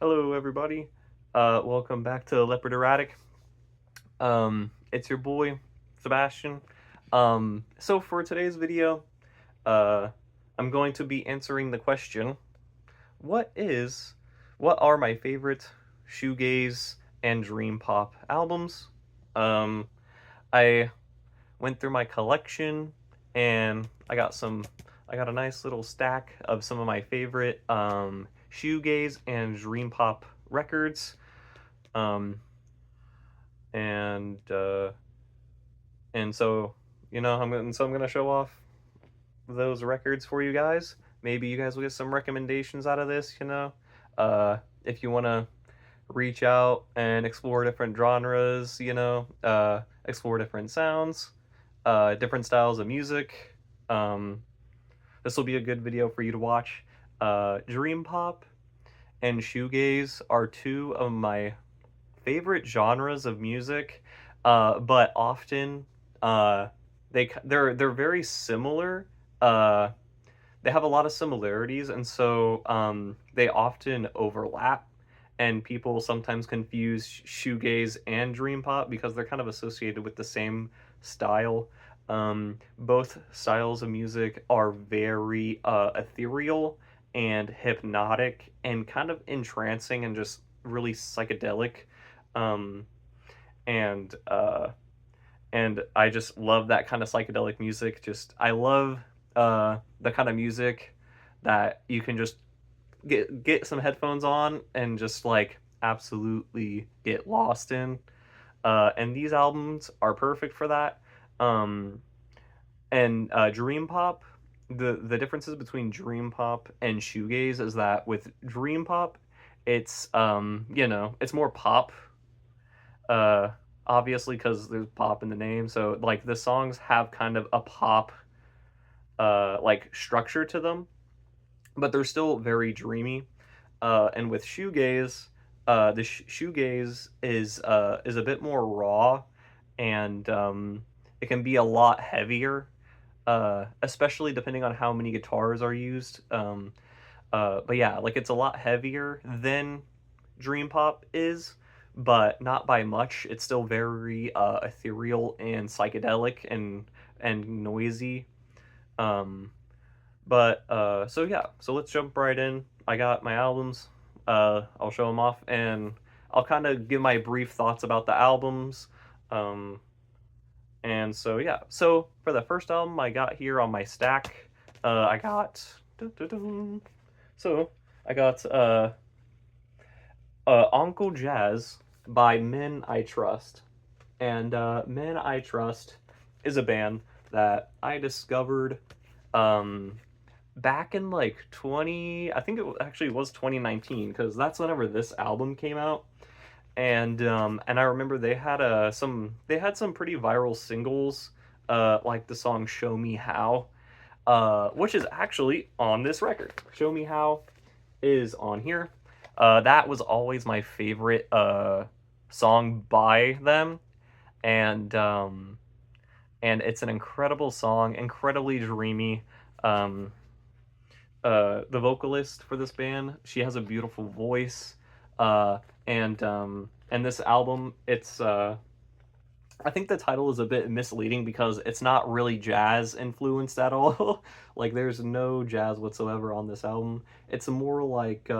Hello, everybody. Welcome back to Leopard Erratic. It's your boy, Sebastian. So for today's video, uh, I'm going to be answering the question, what is, what are my favorite shoegaze and dream pop albums? Um, I went through my collection and I got a nice little stack of some of my favorite shoegaze and dream pop records. Um and uh and so I'm gonna show off those records for you guys. Maybe you guys will get some recommendations out of this. If you want to reach out and explore different genres, explore different sounds, different styles of music. This will be a good video for you to watch. Dream pop and shoegaze are two of my favorite genres of music, but often they're very similar. Uh, they have a lot of similarities, and so they often overlap. And people sometimes confuse shoegaze and dream pop because they're kind of associated with the same style. Both styles of music are very ethereal and hypnotic and kind of entrancing and just really psychedelic. Um, and and I just love that kind of psychedelic music. Just I love the kind of music that you can just get some headphones on and just like absolutely get lost in. And these albums are perfect for that. Um, and Dream pop, the differences between dream pop and shoegaze is that with dream pop, it's more pop. Uh, Obviously because there's pop in the name, so like the songs have kind of a pop like structure to them, but they're still very dreamy. And with shoegaze, the shoegaze is a bit more raw, and it can be a lot heavier, especially depending on how many guitars are used. But yeah, like it's a lot heavier than dream pop is, but not by much. It's still very ethereal and psychedelic and noisy. Um, so yeah, so let's jump right in. I got my albums. I'll show them off, and I'll kind of give my brief thoughts about the albums. Um, and so yeah, so for the first album I got here on my stack, I got dun, dun, dun. So I got Uncle Jazz by Men I Trust, and Men I Trust is a band that I discovered um back in like 20, I think actually was 2019, because that's whenever this album came out. And I remember they had some pretty viral singles, like the song Show Me How, which is actually on this record. Show Me How is on here. That was always my favorite song by them, and and it's an incredible song, incredibly dreamy. um the vocalist for this band, she has a beautiful voice. And this album, it's I think the title is a bit misleading because it's not really jazz influenced at all. Like there's no jazz whatsoever on this album. It's more like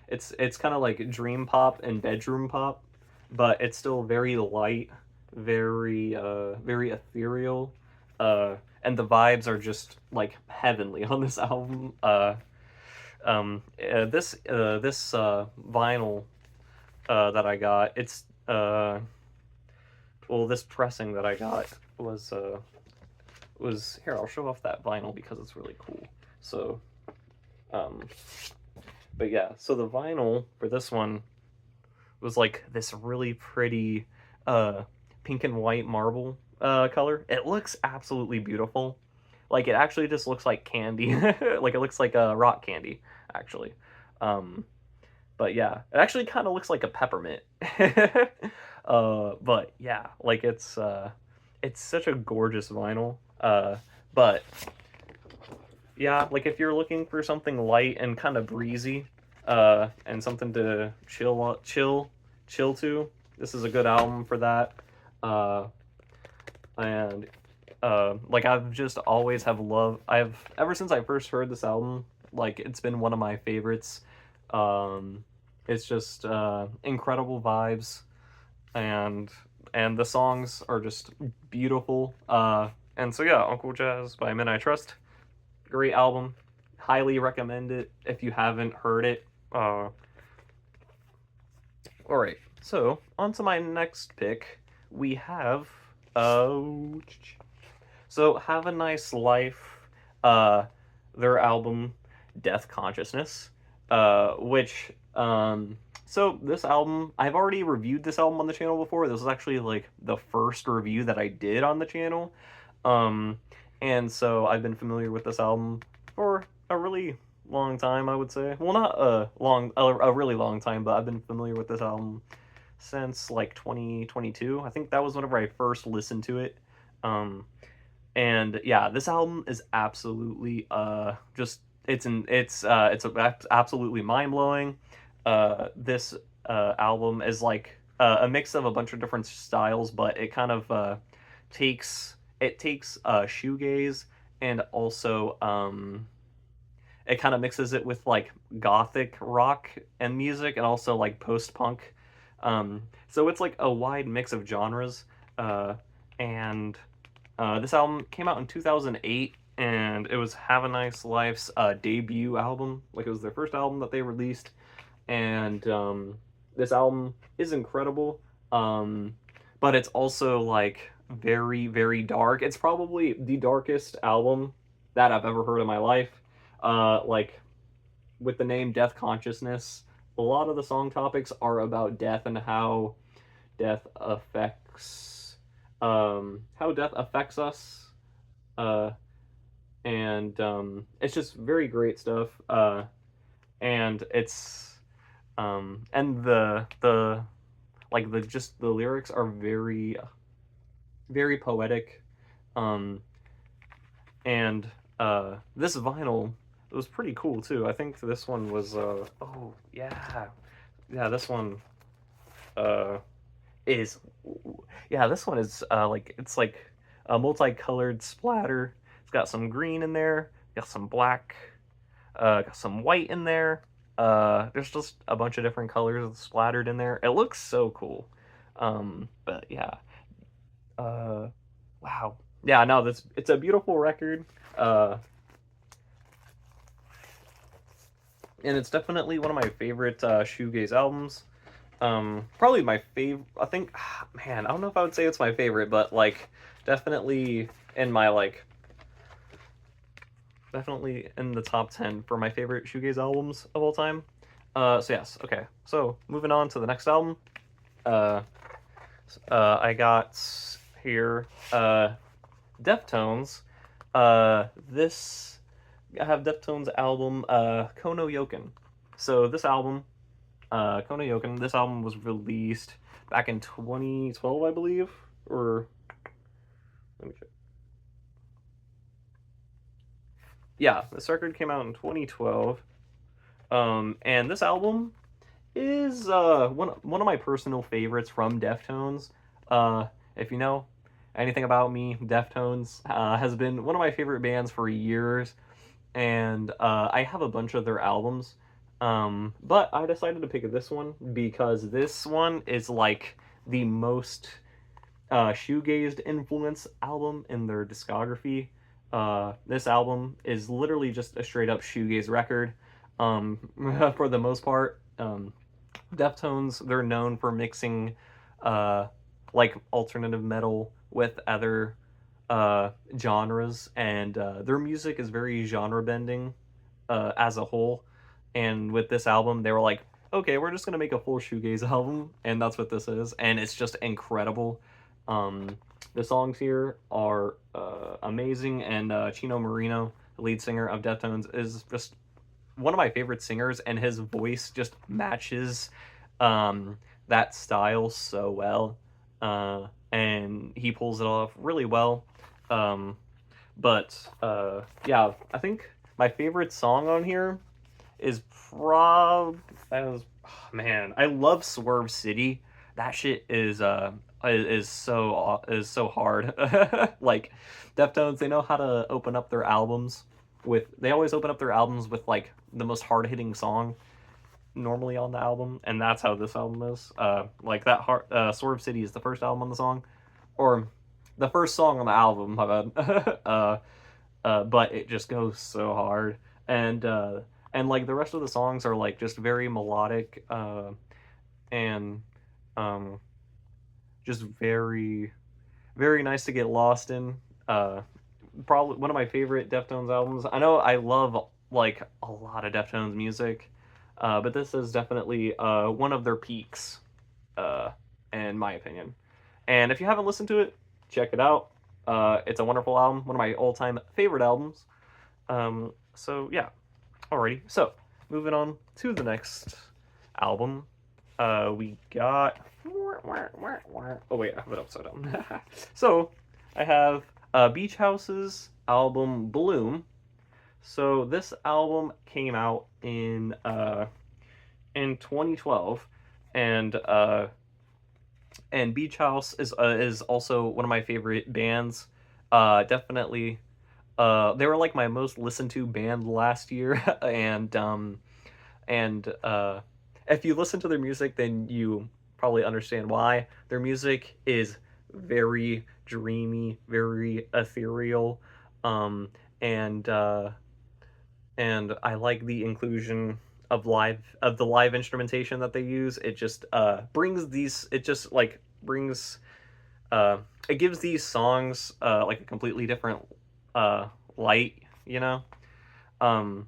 it's kind of like dream pop and bedroom pop, but it's still very light, very ethereal. And the vibes are just like heavenly on this album. This vinyl that I got, this pressing that I got was here. I'll show off that vinyl because it's really cool. So, um, but yeah, so the vinyl for this one was like this really pretty uh pink and white marble color. It looks absolutely beautiful. Like it actually just looks like candy. Like it looks like a rock candy, actually. Um, but yeah, it actually kind of looks like a peppermint. But yeah, like it's such a gorgeous vinyl. But yeah, like if you're looking for something light and kind of breezy, and something to chill to, this is a good album for that. Uh, and like I've just always have loved. I've ever since I first heard this album, like it's been one of my favorites. Um, it's just incredible vibes, and and the songs are just beautiful. And so yeah, Uncle Jazz by Men I Trust, great album. Highly recommend it if you haven't heard it. All right, so on to my next pick. We have so Have a Nice Life, uh, their album Death Consciousness, which so this album I've already reviewed this album on the channel before. This was actually like the first review that I did on the channel. Um, and so I've been familiar with this album for a really long time, I would say. Well, not a really long time, but I've been familiar with this album since like 2022. I think that was whenever I first listened to it. Um, and yeah, this album is absolutely just it's absolutely mind-blowing. This album is like a mix of a bunch of different styles, but it kind of takes shoegaze, and also it kind of mixes it with like gothic rock and music, and also like post-punk. So it's like a wide mix of genres. And This album came out in 2008, and it was Have a Nice Life's debut album. Like, it was their first album that they released, and this album is incredible. But it's also like very, very dark. It's probably the darkest album that I've ever heard in my life. Like, with the name Death Consciousness, a lot of the song topics are about death and death affects how death affects us. Uh, and It's just very great stuff. And it's and the like the just the lyrics are very, very poetic. Um, and This vinyl, it was pretty cool too. I think this one was oh yeah, yeah, this one uh is yeah, this one is like it's like a multicolored splatter. It's got some green in there, got some black, got some white in there. There's just a bunch of different colors splattered in there. It looks so cool. But yeah, uh, wow, yeah, no, this it's a beautiful record. Uh, and it's definitely one of my favorite shoegaze albums. Probably my favorite. I think, man, I don't know if I would say it's my favorite, but like definitely in my like definitely in the top 10 for my favorite shoegaze albums of all time. So yes, okay. So moving on to the next album. Uh, I got here Deftones. This I have Deftones album Kono Yoken. So this album, Kono Yoken, this album was released back in 2012, I believe, or let me check. Yeah, this record came out in 2012. And this album is one of my personal favorites from Deftones. If you know anything about me, Deftones has been one of my favorite bands for years, and I have a bunch of their albums. But I decided to pick this one because this one is like the most shoegazed influence album in their discography. This album is literally just a straight up shoegaze record. For the most part, Deftones, they're known for mixing like alternative metal with other genres, and their music is very genre bending as a whole. And with this album, they were like, okay, we're just gonna make a full shoegaze album, and that's what this is, and it's just incredible. The songs here are amazing, and Chino Marino, the lead singer of Deftones, is just one of my favorite singers, and his voice just matches that style so well, and he pulls it off really well. But Yeah, I think my favorite song on here is man, I love Swerve City. That shit is so hard. Like Deftones, they know how to open up their albums with they always open up their albums with like the most hard-hitting song normally on the album, and that's how this album is. Like that Swerve City is the first album on the song, or the first song on the album, my bad. But it just goes so hard, and like the rest of the songs are like just very melodic, and um, just very very nice to get lost in. Probably one of my favorite Deftones albums. I know I love like a lot of Deftones music, but this is definitely one of their peaks, uh, in my opinion. And if you haven't listened to it, check it out. It's a wonderful album, one of my all-time favorite albums. So yeah, alrighty. So moving on to the next album, we got. Oh wait, I have it upside down. So I have Beach House's album Bloom. So this album came out in 2012, and Beach House is also one of my favorite bands. Definitely, they were like my most listened to band last year, and if you listen to their music, then you probably understand why. Their music is very dreamy, very ethereal, um, and uh, and I like the inclusion of the live instrumentation that they use. It just brings these. It just like brings. It gives these songs like a completely different light, you know. Um,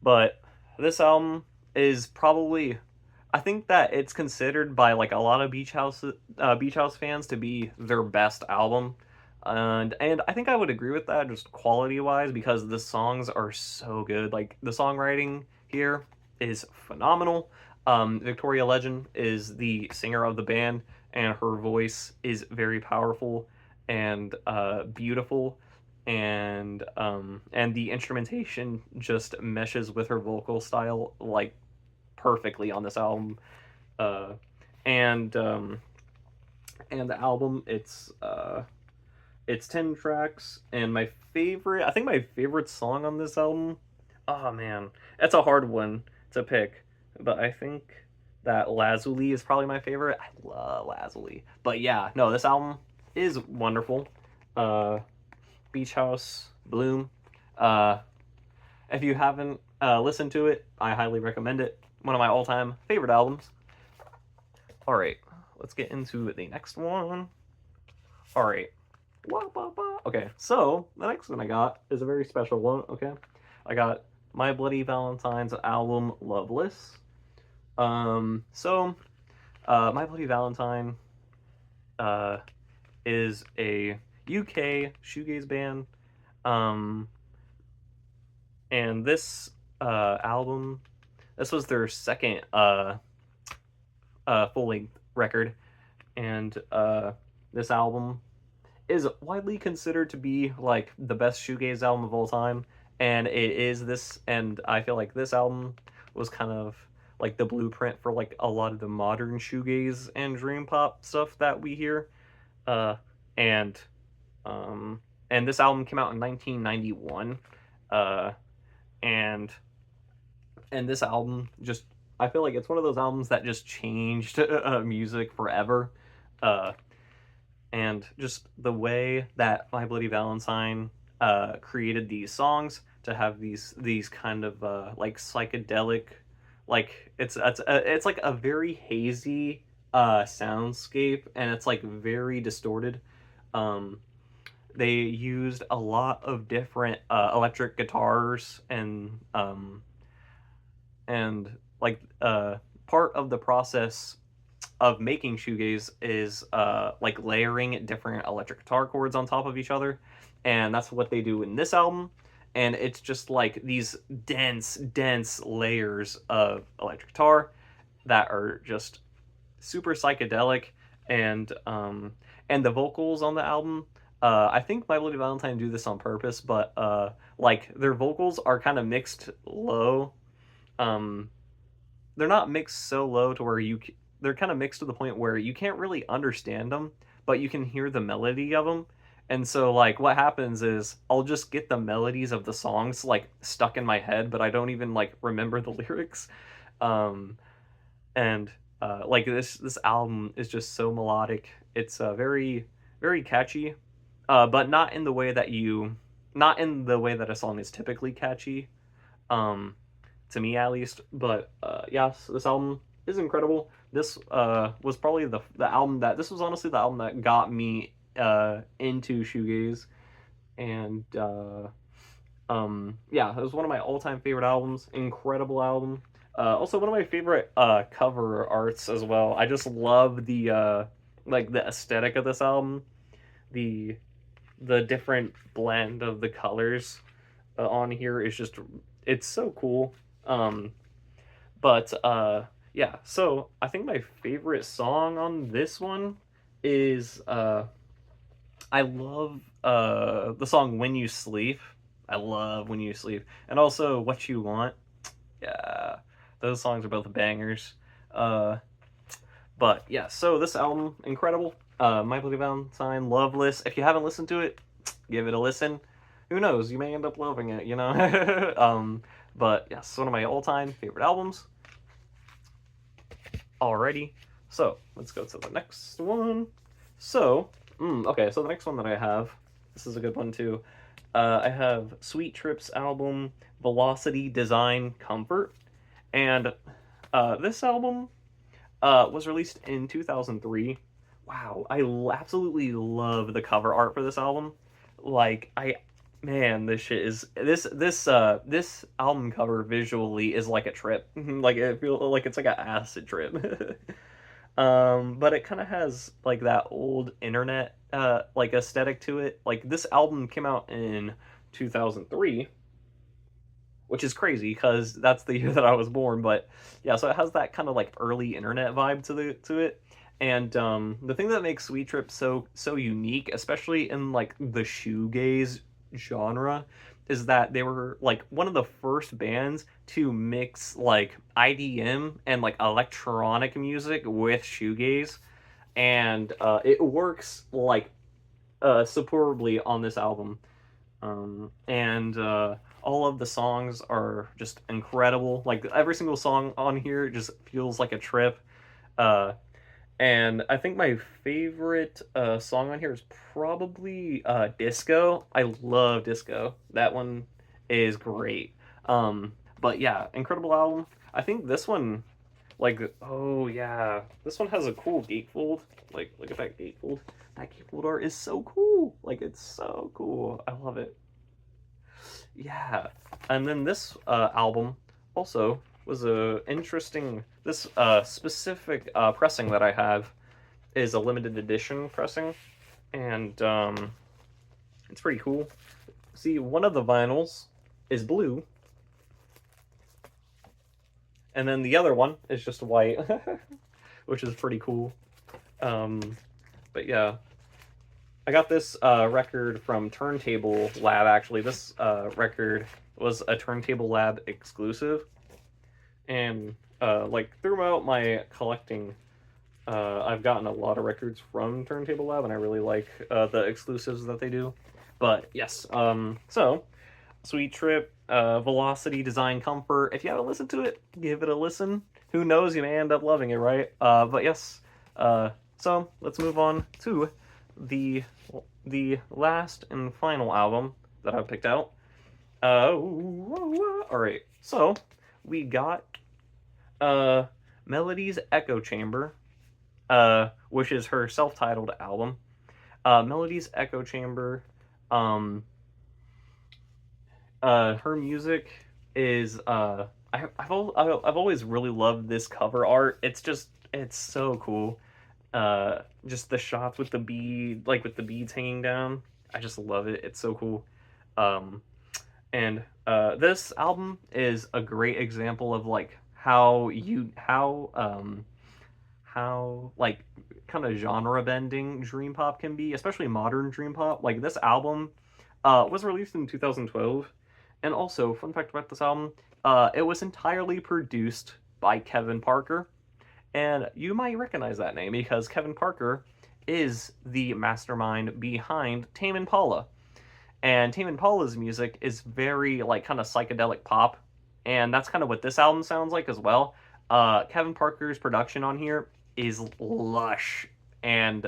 but this album is probably, I think that it's considered by like a lot of Beach House fans to be their best album, and I think I would agree with that just quality wise because the songs are so good. Like the songwriting here is phenomenal. Victoria Legend is the singer of the band, and her voice is very powerful and beautiful, and the instrumentation just meshes with her vocal style like perfectly on this album. Uh, and and the album it's 10 tracks, and I think my favorite song on this album, oh man, it's a hard one to pick, but I think that Lazuli is probably my favorite. I love Lazuli. But yeah, no, this album is wonderful. Uh, Beach House, Bloom. Uh, if you haven't listened to it, I highly recommend it. One of my all-time favorite albums. All right, let's get into the next one. All right. Okay, so the next one I got is a very special one. Okay, I got My Bloody Valentine's album Loveless. So My Bloody Valentine is a UK shoegaze band, um, and this album, this was their second full length record, and this album is widely considered to be like the best shoegaze album of all time, and it is this. And I feel like this album was kind of like the blueprint for like a lot of the modern shoegaze and dream pop stuff that we hear. Uh, and and this album came out in 1991, uh, and this album just, I feel like it's one of those albums that just changed music forever. Uh, and just the way that My Bloody Valentine created these songs to have these kind of like psychedelic, like it's like a very hazy soundscape, and it's like very distorted. Um, they used a lot of different electric guitars, and like part of the process of making shoegaze is like layering different electric guitar chords on top of each other, and that's what they do in this album. And it's just like these dense layers of electric guitar that are just super psychedelic, and the vocals on the album I think My Bloody Valentine do this on purpose, but like their vocals are kind of mixed low. Um, they're not mixed so low to where they're kind of mixed to the point where you can't really understand them, but you can hear the melody of them. And so like what happens is I'll just get the melodies of the songs like stuck in my head, but I don't even like remember the lyrics. Um, and like this album is just so melodic. It's very catchy, but not in the way that a song is typically catchy. Um, to me at least. But yes, this album is incredible. This was probably the album that this was honestly the album that got me into shoegaze, and yeah, it was one of my all-time favorite albums. Incredible album. Also one of my favorite cover arts as well. I just love the like the aesthetic of this album, the different blend of the colors on here is just it's so cool. Um, but yeah, so I think my favorite song on this one is I love the song When You Sleep. I love When You Sleep. And also What You Want. Yeah. Those songs are both bangers. Uh but yeah, so this album, incredible. My Bloody Valentine, Loveless. If you haven't listened to it, give it a listen. Who knows? You may end up loving it, you know? But yes, one of my all-time favorite albums. Alrighty. So, let's go to the next one. So, okay, so the next one that I have, this is a good one too. I have Sweet Trip's album, Velocity, Design, Comfort. And this album was released in 2003. Wow, I absolutely love the cover art for this album. Like, man, this shit is this album cover visually is like a trip. Like it feel like it's like an acid trip. But it kind of has like that old internet like aesthetic to it. Like this album came out in 2003, which is crazy because that's the year that I was born. But yeah, so it has that kind of like early internet vibe to it. And the thing that makes Sweet Trip so unique, especially in like the shoegaze genre, is that they were like one of the first bands to mix like IDM and like electronic music with shoegaze, and it works like superbly on this album. And all of the songs are just incredible. Like every single song on here just feels like a trip. Uh, and I think my favorite song on here is probably Disco. I love Disco. That one is great. But yeah, incredible album. I think this one, like, oh yeah, this one has a cool gatefold. Like, look at that gatefold. That gatefold art is so cool. Like, it's so cool. I love it. Yeah. And then this album also was a interesting. This specific pressing that I have is a limited edition pressing, and it's pretty cool. See, one of the vinyls is blue, and then the other one is just white, which is pretty cool. But yeah, I got this record from Turntable Lab. Actually, this record was a Turntable Lab exclusive, and like throughout my collecting, I've gotten a lot of records from Turntable Lab, and I really like the exclusives that they do. But yes, so Sweet Trip, Velocity, Design, Comfort. If you haven't listened to it, give it a listen. Who knows, you may end up loving it, right? But yes, so let's move on to the last and final album that I picked out. All right, so we got Melody's Echo Chamber, which is her self-titled album. Melody's Echo Chamber. Her music is I've always really loved this cover art. It's so cool. Just the shots with the beads hanging down. I just love it. It's so cool. And this album is a great example of like how like kind of genre bending dream pop can be, especially modern dream pop. Like this album was released in 2012, and also fun fact about this album, it was entirely produced by Kevin Parker, and you might recognize that name because Kevin Parker is the mastermind behind Tame Impala. And Tame Impala's music is very like kind of psychedelic pop, and that's kind of what this album sounds like as well. Kevin Parker's production on here is lush and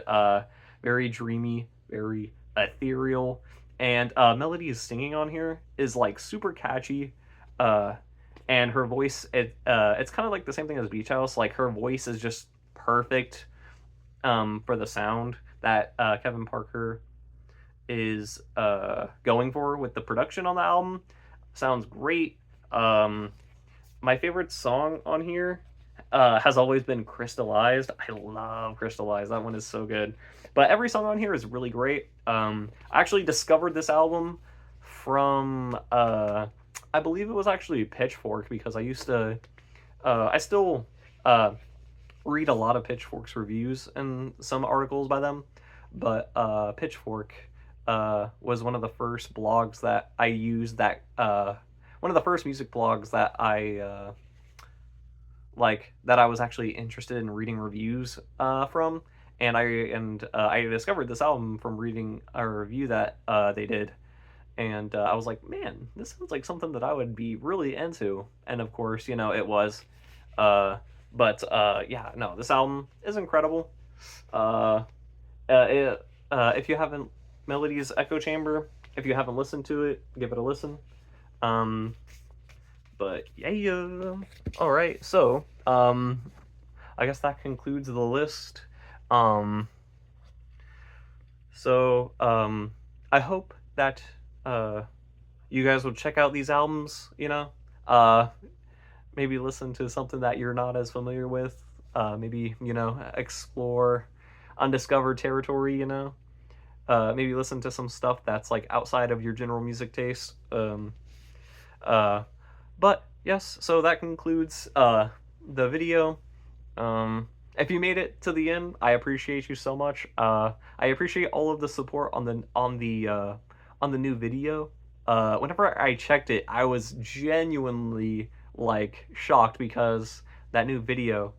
very dreamy, very ethereal, and Melody's singing on here is like super catchy. Uh, and her voice, it's kind of like the same thing as Beach House. Like her voice is just perfect for the sound that Kevin Parker is going for with the production on the album. Sounds great. My favorite song on here has always been Crystallized. I love Crystallized. That one is so good. But every song on here is really great. I actually discovered this album from I believe it was actually Pitchfork, because I used to I still read a lot of Pitchfork's reviews and some articles by them, but Pitchfork was one of the first blogs that I used, that one of the first music blogs that I that I was actually interested in reading reviews from, and I discovered this album from reading a review that they did, and I was like, man, this sounds like something that I would be really into, and of course, you know, it was. Yeah, no, this album is incredible. If you haven't, Melody's Echo Chamber, if you haven't listened to it, give it a listen. But yeah, all right. So, I guess that concludes the list. I hope that you guys will check out these albums. You know, maybe listen to something that you're not as familiar with. Maybe, you know, explore undiscovered territory. You know. Maybe listen to some stuff that's like outside of your general music taste. But yes, so that concludes the video. If you made it to the end, I appreciate you so much. I appreciate all of the support on the new video. Whenever I checked it, I was genuinely like shocked, because that new video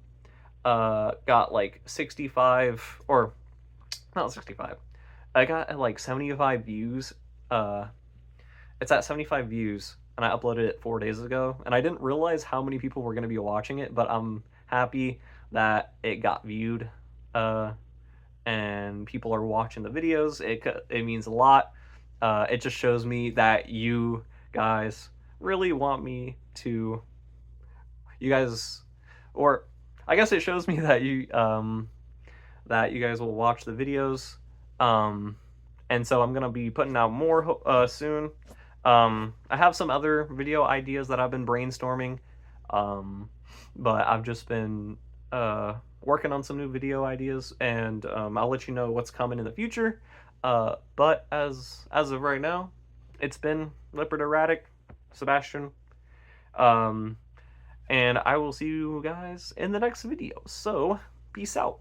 got like 65, or not 65. I got like 75 views. It's at 75 views, and I uploaded it 4 days ago, and I didn't realize how many people were going to be watching it, but I'm happy that it got viewed, and people are watching the videos. It means a lot. It just shows me that you guys really want me to, or I guess it shows me that you guys will watch the videos. And so I'm gonna be putting out more soon. I have some other video ideas that I've been brainstorming, but I've just been working on some new video ideas, and I'll let you know what's coming in the future. But as of right now, it's been Leopard Erratic, Sebastian, and I will see you guys in the next video. So peace out.